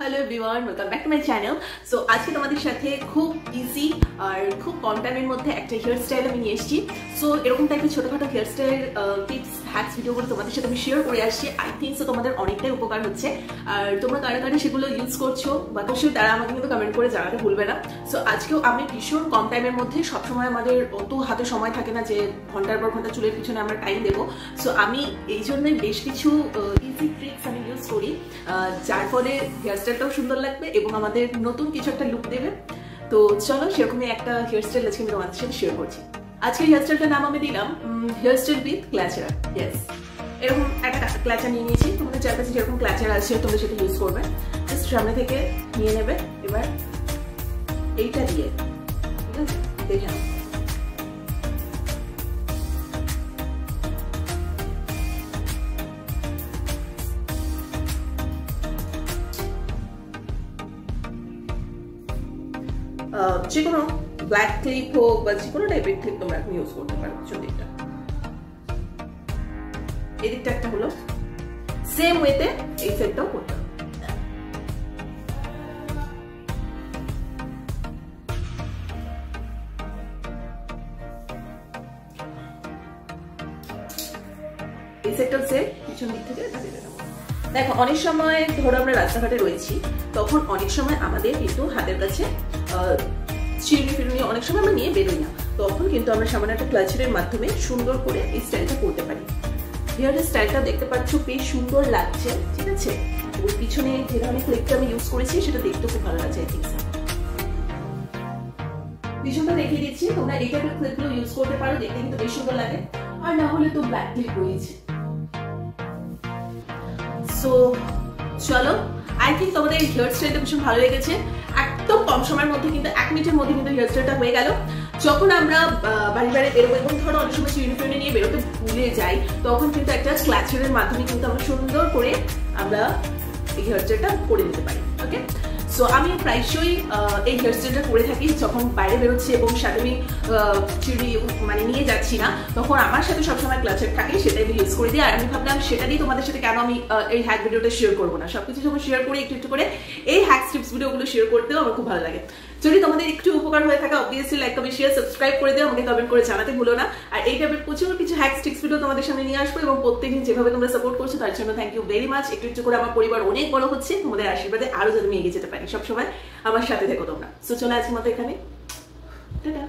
Hello everyone welcome back to my channel. So आज के তোমাদের সাথে খুব ইজি আর খুব কম টাইমের মধ্যে একটা হেয়ার স্টাইল আমি নিয়ে এসেছি। সো এরকম টাইপের ছোটখাটো হেয়ার স্টাইল টিপস হ্যাকস ভিডিওগুলো তোমাদের সাথে আমি শেয়ার করে আসছি। আই থিঙ্ক সো তোমাদের অনেকটাই উপকার হচ্ছে। আর তোমরা কারা কারা সেগুলো ইউজ করছো বা অবশ্যই তারা আমাকে কিন্তু কমেন্ট করে জানাতে ভুলবে না। সো আজকেও আমি ভীষণ কম টাইমের মধ্যে সবসময় আমাদের অত হাতে সময় থাকে না যে ঘন্টার পর ঘন্টা চুলের পিছনে আমরা টাইম দেবো। সো আমি এই জন্যই বেশ কিছু ইজি ট্রিক্স আমি ইউজ করি যার ফলে হেয়ার স্টাইলটাও সুন্দর লাগবে এবং আমাদের নতুন কিছু একটা লুক দেবে। তো চলো সেরকমই একটা হেয়ার স্টাইল আজকে আমি তোমাদের সাথে শেয়ার করছি। আজকের হেয়ার স্টাইলটার নাম আমি দিলাম hair style with clutcher. Yes, এরকম একটা ক্ল্যাচার নিয়ে নিয়েছি। তোমাদের চারপাশে যেরকম ক্ল্যাচার আছে তোমরা সেটা ইউজ করবে। জাস্ট সামনে থেকে নিয়ে নেবে। এবার এইটা দিয়ে ঠিক আছে দেখে নাও। যে কোনো ব্ল্যাক ক্লিপ হোক বা যে কোনো টাইপের ক্লিপ তোমরা এখন ইউজ করতে পারো। দিকটা এই দিকটা একটা হলো, সেম ওয়েতে এই সেটটাও করতে হবে। এই সেটটা সে পিছন দিক থেকে দিয়ে দেবো। দেখো অনেক সময় ধরো আমরা রাস্তাঘাটে রয়েছি, তখন অনেক সময় আমাদের কিন্তু হাতের কাছে চিরুনি ফিরুনি অনেক সময় আমরা নিয়ে বেরোই না, তখন কিন্তু আমরা সামান্য একটা ক্লাচারের মাধ্যমে সুন্দর করে এই স্টাইলটা করতে পারি। হেয়ারের স্টাইলটা দেখতে পাচ্ছ বেশ সুন্দর লাগছে, ঠিক আছে। ওর পিছনে যে ধরনের ক্লিপটা আমি ইউজ করেছি সেটা দেখতে খুব ভালো লাগছে। পিছনটা দেখিয়ে দিচ্ছি, তোমরা এই টাইপের ক্লিপগুলো ইউজ করতে পারো, দেখতে কিন্তু বেশ সুন্দর লাগে। আর না হলে তো ব্ল্যাক ক্লিপ রয়েছে। সো চলো, আই থিঙ্ক তোমাদের এই হেয়ার স্টাইলটা ভীষণ ভালো লেগেছে। একদম কম সময়ের মধ্যে কিন্তু 1 মিনিটের মধ্যে কিন্তু হেয়ার স্টাইলটা হয়ে গেল। যখন আমরা বাড়ি বাড়ি বেরোবো এবং ধরো অনেক সময় চিরুনি নিয়ে বেরোতে ভুলে যাই, তখন কিন্তু একটা ক্ল্যাচারের মাধ্যমে কিন্তু আমরা সুন্দর করে আমরা এই হেয়ার স্টাইলটা করে নিতে পারি। ওকে, সো আমি প্রায়শই এই হেয়ার স্টাইলটা করে থাকি যখন বাইরে বেরোচ্ছি এবং সাথে আমি চিরুনি মানে নিয়ে যাচ্ছি না, তখন আমার সাথে সবসময় ক্লাচার থাকে, সেটাই আমি ইউজ করে দিই। আর আমি ভাবলাম সেটা দিয়ে তোমাদের সাথে কেন আমি এই হ্যাক ভিডিওটা শেয়ার করবো না। সবকিছু যখন শেয়ার করি একটু একটু করে এই হ্যাক টিপস ভিডিওগুলো শেয়ার করতেও আমার খুব ভালো লাগে। যদি তোমাদের একটু উপকার হয়ে থাকে obviously like comment share subscribe করে দিও, আমাকে কমেন্ট করে জানাতে ভুলো না। আর এই টাইপের প্রচুর কিছু হ্যাক টিপস ভিডিও তোমাদের সামনে নিয়ে আসবো এবং প্রত্যেকদিন যেভাবে তোমরা সাপোর্ট করছো তার জন্য থ্যাংক ইউ ভেরি মাচ। একটু একটু করে আমার পরিবার অনেক বড় হচ্ছে, তোমাদের আশীর্বাদে আরো যাতে আমি এগিয়ে যেতে পারি। সবসময় আমার সাথে থেকো তোমরা। সো চলে আজকের মতো এখানে, টাটা।